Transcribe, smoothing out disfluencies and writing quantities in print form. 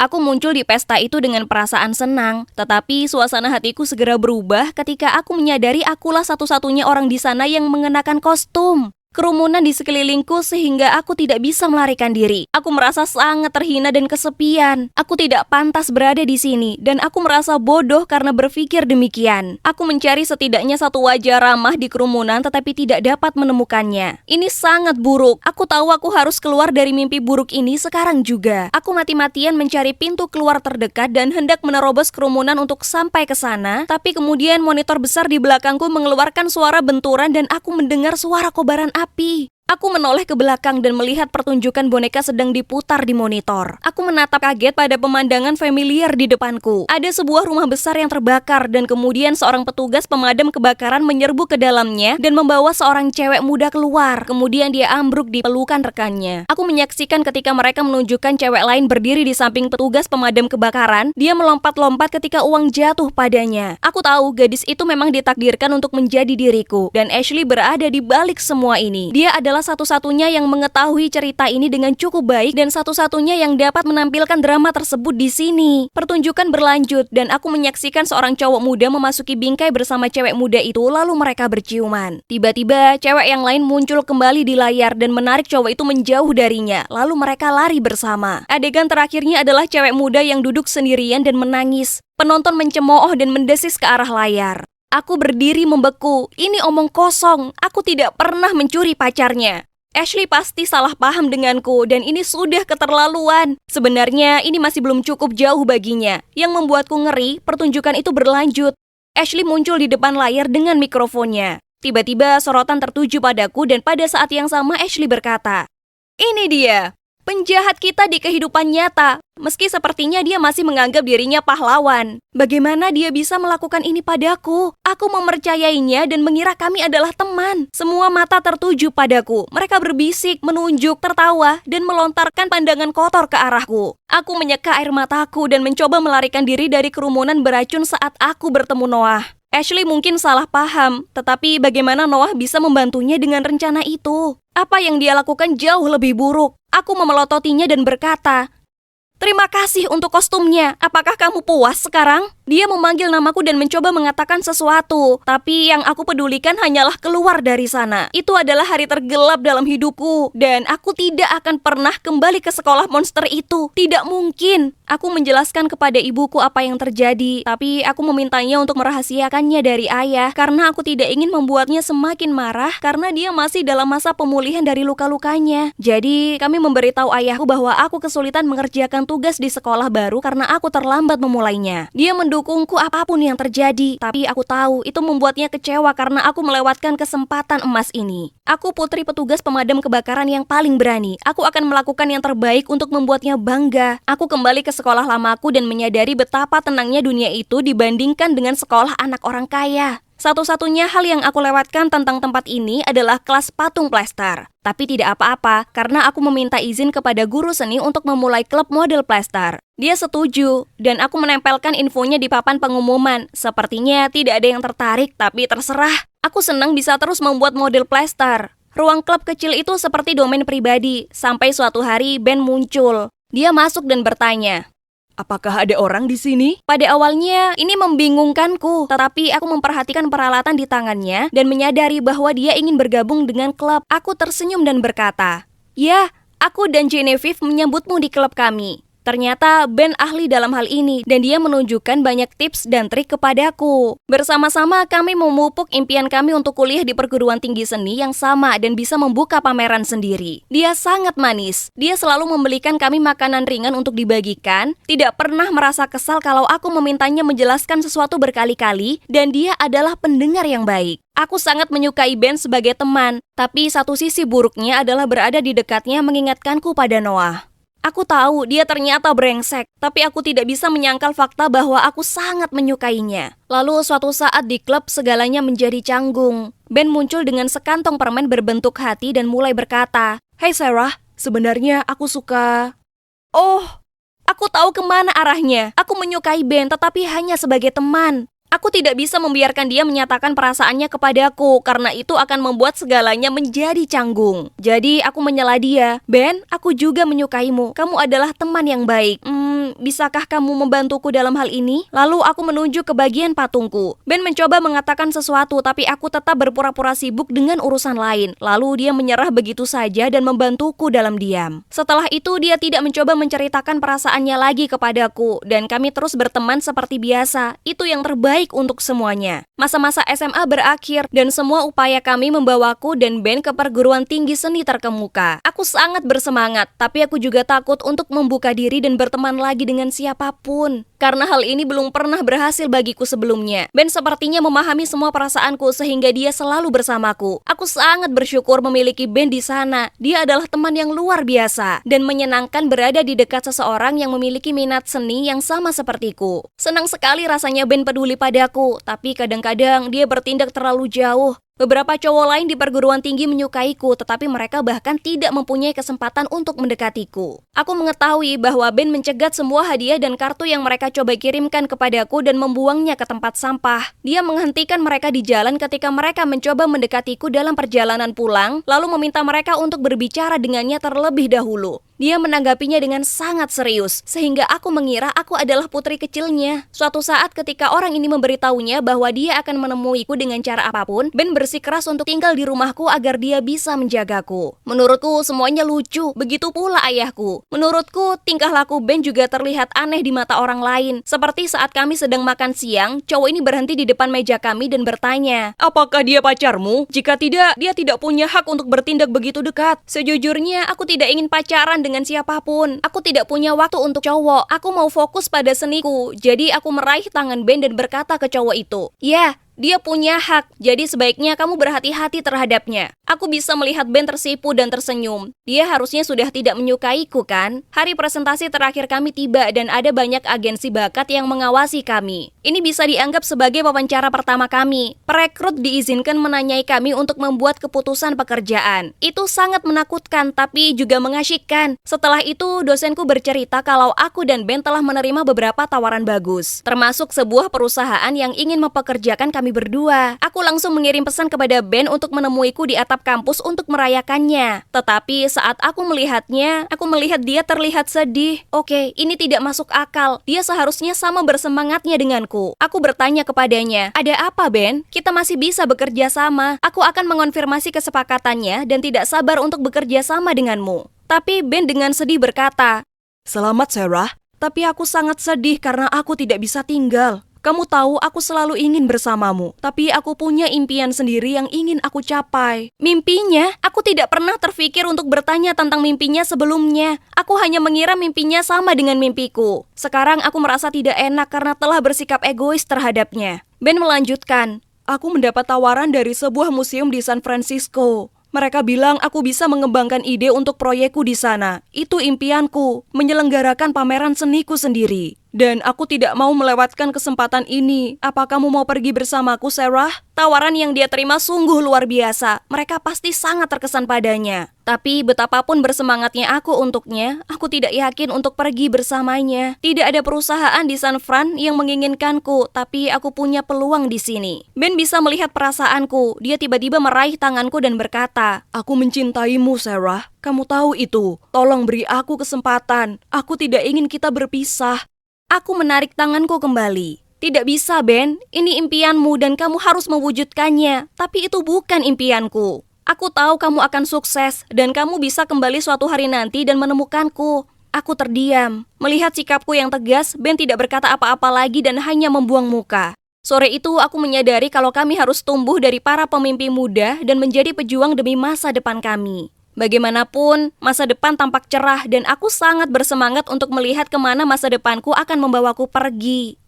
Aku muncul di pesta itu dengan perasaan senang, tetapi suasana hatiku segera berubah ketika aku menyadari akulah satu-satunya orang di sana yang mengenakan kostum. Kerumunan di sekelilingku sehingga aku tidak bisa melarikan diri. Aku merasa sangat terhina dan kesepian. Aku tidak pantas berada di sini dan aku merasa bodoh karena berpikir demikian. Aku mencari setidaknya satu wajah ramah di kerumunan tetapi tidak dapat menemukannya. Ini sangat buruk. Aku tahu aku harus keluar dari mimpi buruk ini sekarang juga. Aku mati-matian mencari pintu keluar terdekat dan hendak menerobos kerumunan untuk sampai ke sana, tapi kemudian monitor besar di belakangku mengeluarkan suara benturan dan aku mendengar suara kobaran api. Aku menoleh ke belakang dan melihat pertunjukan boneka sedang diputar di monitor. Aku menatap kaget pada pemandangan familiar di depanku. Ada sebuah rumah besar yang terbakar dan kemudian seorang petugas pemadam kebakaran menyerbu ke dalamnya dan membawa seorang cewek muda keluar. Kemudian dia ambruk di pelukan rekannya. Aku menyaksikan ketika mereka menunjukkan cewek lain berdiri di samping petugas pemadam kebakaran. Dia melompat-lompat ketika uang jatuh padanya. Aku tahu gadis itu memang ditakdirkan untuk menjadi diriku dan Ashley berada di balik semua ini. Dia adalah satu-satunya yang mengetahui cerita ini dengan cukup baik dan satu-satunya yang dapat menampilkan drama tersebut di sini. Pertunjukan berlanjut dan aku menyaksikan seorang cowok muda memasuki bingkai bersama cewek muda itu lalu mereka berciuman. Tiba-tiba cewek yang lain muncul kembali di layar dan menarik cowok itu menjauh darinya. Lalu mereka lari bersama. Adegan terakhirnya adalah cewek muda yang duduk sendirian dan menangis. Penonton mencemooh dan mendesis ke arah layar. Aku berdiri membeku. Ini omong kosong. Aku tidak pernah mencuri pacarnya. Ashley pasti salah paham denganku dan ini sudah keterlaluan. Sebenarnya ini masih belum cukup jauh baginya. Yang membuatku ngeri, pertunjukan itu berlanjut. Ashley muncul di depan layar dengan mikrofonnya. Tiba-tiba sorotan tertuju padaku dan pada saat yang sama Ashley berkata, "Ini dia, penjahat kita di kehidupan nyata. Meski sepertinya dia masih menganggap dirinya pahlawan. Bagaimana dia bisa melakukan ini padaku? Aku mempercayainya dan mengira kami adalah teman. Semua mata tertuju padaku. Mereka berbisik, menunjuk, tertawa, dan melontarkan pandangan kotor ke arahku. Aku menyeka air mataku dan mencoba melarikan diri dari kerumunan beracun saat aku bertemu Noah. Ashley mungkin salah paham, tetapi bagaimana Noah bisa membantunya dengan rencana itu? Apa yang dia lakukan jauh lebih buruk. Aku memelototinya dan berkata, "Terima kasih untuk kostumnya. Apakah kamu puas sekarang?" Dia memanggil namaku dan mencoba mengatakan sesuatu. Tapi yang aku pedulikan hanyalah keluar dari sana. Itu adalah hari tergelap dalam hidupku. Dan aku tidak akan pernah kembali ke sekolah monster itu. Tidak mungkin. Aku menjelaskan kepada ibuku apa yang terjadi. Tapi aku memintanya untuk merahasiakannya dari ayah. Karena aku tidak ingin membuatnya semakin marah. Karena dia masih dalam masa pemulihan dari luka-lukanya. Jadi kami memberitahu ayahku bahwa aku kesulitan mengerjakan tugas di sekolah baru karena aku terlambat memulainya. Dia mendukungku apapun yang terjadi, tapi aku tahu itu membuatnya kecewa karena aku melewatkan kesempatan emas ini. Aku putri petugas pemadam kebakaran yang paling berani. Aku akan melakukan yang terbaik untuk membuatnya bangga. Aku kembali ke sekolah lamaku dan menyadari betapa tenangnya dunia itu dibandingkan dengan sekolah anak orang kaya. Satu-satunya hal yang aku lewatkan tentang tempat ini adalah kelas patung plester. Tapi tidak apa-apa, karena aku meminta izin kepada guru seni untuk memulai klub model plester. Dia setuju, dan aku menempelkan infonya di papan pengumuman. Sepertinya tidak ada yang tertarik, tapi terserah. Aku senang bisa terus membuat model plester. Ruang klub kecil itu seperti domain pribadi, sampai suatu hari Ben muncul. Dia masuk dan bertanya, "Apakah ada orang di sini?" Pada awalnya, ini membingungkanku, tetapi aku memperhatikan peralatan di tangannya dan menyadari bahwa dia ingin bergabung dengan klub. Aku tersenyum dan berkata, "Ya, aku dan Genevieve menyambutmu di klub kami." Ternyata Ben ahli dalam hal ini dan dia menunjukkan banyak tips dan trik kepadaku. Bersama-sama kami memupuk impian kami untuk kuliah di perguruan tinggi seni yang sama dan bisa membuka pameran sendiri. Dia sangat manis. Dia selalu membelikan kami makanan ringan untuk dibagikan, tidak pernah merasa kesal kalau aku memintanya menjelaskan sesuatu berkali-kali dan dia adalah pendengar yang baik. Aku sangat menyukai Ben sebagai teman, tapi satu sisi buruknya adalah berada di dekatnya mengingatkanku pada Noah. Aku tahu dia ternyata brengsek, tapi aku tidak bisa menyangkal fakta bahwa aku sangat menyukainya. Lalu suatu saat di klub segalanya menjadi canggung. Ben muncul dengan sekantong permen berbentuk hati dan mulai berkata, "Hey Sarah, sebenarnya aku suka..." Oh, aku tahu kemana arahnya. Aku menyukai Ben tetapi hanya sebagai teman. Aku tidak bisa membiarkan dia menyatakan perasaannya kepadaku, karena itu akan membuat segalanya menjadi canggung. Jadi aku menyela dia, Ben, aku juga menyukaimu. Kamu adalah teman yang baik. Bisakah kamu membantuku dalam hal ini? Lalu aku menuju ke bagian patungku. Ben mencoba mengatakan sesuatu, tapi aku tetap berpura-pura sibuk dengan urusan lain. Lalu dia menyerah begitu saja dan membantuku dalam diam. Setelah itu dia tidak mencoba menceritakan perasaannya lagi kepadaku, dan kami terus berteman seperti biasa. Itu yang terbaik untuk semuanya. Masa-masa SMA berakhir dan semua upaya kami membawaku dan Ben ke perguruan tinggi seni terkemuka. Aku sangat bersemangat, tapi aku juga takut untuk membuka diri dan berteman lagi dengan siapapun. Karena hal ini belum pernah berhasil bagiku sebelumnya. Ben sepertinya memahami semua perasaanku sehingga dia selalu bersamaku. Aku sangat bersyukur memiliki Ben di sana. Dia adalah teman yang luar biasa dan menyenangkan berada di dekat seseorang yang memiliki minat seni yang sama sepertiku. Senang sekali rasanya Ben peduli padaku, tapi kadang-kadang dia bertindak terlalu jauh. Beberapa cowok lain di perguruan tinggi menyukaiku, tetapi mereka bahkan tidak mempunyai kesempatan untuk mendekatiku. Aku mengetahui bahwa Ben mencegat semua hadiah dan kartu yang mereka coba kirimkan kepadaku dan membuangnya ke tempat sampah. Dia menghentikan mereka di jalan ketika mereka mencoba mendekatiku dalam perjalanan pulang, lalu meminta mereka untuk berbicara dengannya terlebih dahulu. Dia menanggapinya dengan sangat serius, sehingga aku mengira aku adalah putri kecilnya. Suatu saat ketika orang ini memberitahunya bahwa dia akan menemuiku dengan cara apapun, Ben bersikeras untuk tinggal di rumahku agar dia bisa menjagaku. Menurutku semuanya lucu, begitu pula ayahku. Menurutku tingkah laku Ben juga terlihat aneh di mata orang lain. Seperti saat kami sedang makan siang, cowok ini berhenti di depan meja kami dan bertanya, "Apakah dia pacarmu? Jika tidak, dia tidak punya hak untuk bertindak begitu dekat." Sejujurnya, aku tidak ingin pacaran dengan siapapun. Aku tidak punya waktu untuk cowok. Aku mau fokus pada seniku. Jadi aku meraih tangan Ben dan berkata ke cowok itu, "Ya, dia punya hak, jadi sebaiknya kamu berhati-hati terhadapnya." Aku bisa melihat Ben tersipu dan tersenyum. Dia harusnya sudah tidak menyukaiku kan? Hari presentasi terakhir kami tiba dan ada banyak agensi bakat yang mengawasi kami. Ini bisa dianggap sebagai wawancara pertama kami. Perekrut diizinkan menanyai kami untuk membuat keputusan pekerjaan. Itu sangat menakutkan tapi juga mengasyikkan. Setelah itu dosenku bercerita kalau aku dan Ben telah menerima beberapa tawaran bagus, termasuk sebuah perusahaan yang ingin mempekerjakan kami berdua. Aku langsung mengirim pesan kepada Ben untuk menemuiku di atap kampus untuk merayakannya. Tetapi saat aku melihatnya, aku melihat dia terlihat sedih. Oke, ini tidak masuk akal. Dia seharusnya sama bersemangatnya denganku. Aku bertanya kepadanya, "Ada apa, Ben? Kita masih bisa bekerja sama. Aku akan mengonfirmasi kesepakatannya dan tidak sabar untuk bekerja sama denganmu." Tapi Ben dengan sedih berkata, "Selamat Sarah, tapi aku sangat sedih karena aku tidak bisa tinggal. Kamu tahu aku selalu ingin bersamamu, tapi aku punya impian sendiri yang ingin aku capai." Mimpinya? Aku tidak pernah terfikir untuk bertanya tentang mimpinya sebelumnya. Aku hanya mengira mimpinya sama dengan mimpiku. Sekarang aku merasa tidak enak karena telah bersikap egois terhadapnya. Ben melanjutkan, "Aku mendapat tawaran dari sebuah museum di San Francisco. Mereka bilang aku bisa mengembangkan ide untuk proyekku di sana. Itu impianku, menyelenggarakan pameran seniku sendiri. Dan aku tidak mau melewatkan kesempatan ini. Apa kamu mau pergi bersamaku, Sarah?" Tawaran yang dia terima sungguh luar biasa. Mereka pasti sangat terkesan padanya. Tapi betapapun bersemangatnya aku untuknya, aku tidak yakin untuk pergi bersamanya. Tidak ada perusahaan di San Fran yang menginginkanku, tapi aku punya peluang di sini. Ben bisa melihat perasaanku. Dia tiba-tiba meraih tanganku dan berkata, "Aku mencintaimu, Sarah. Kamu tahu itu. Tolong beri aku kesempatan. Aku tidak ingin kita berpisah." Aku menarik tanganku kembali. "Tidak bisa, Ben. Ini impianmu dan kamu harus mewujudkannya. Tapi itu bukan impianku. Aku tahu kamu akan sukses dan kamu bisa kembali suatu hari nanti dan menemukanku." Aku terdiam. Melihat sikapku yang tegas, Ben tidak berkata apa-apa lagi dan hanya membuang muka. Sore itu aku menyadari kalau kami harus tumbuh dari para pemimpi muda dan menjadi pejuang demi masa depan kami. Bagaimanapun, masa depan tampak cerah dan aku sangat bersemangat untuk melihat kemana masa depanku akan membawaku pergi.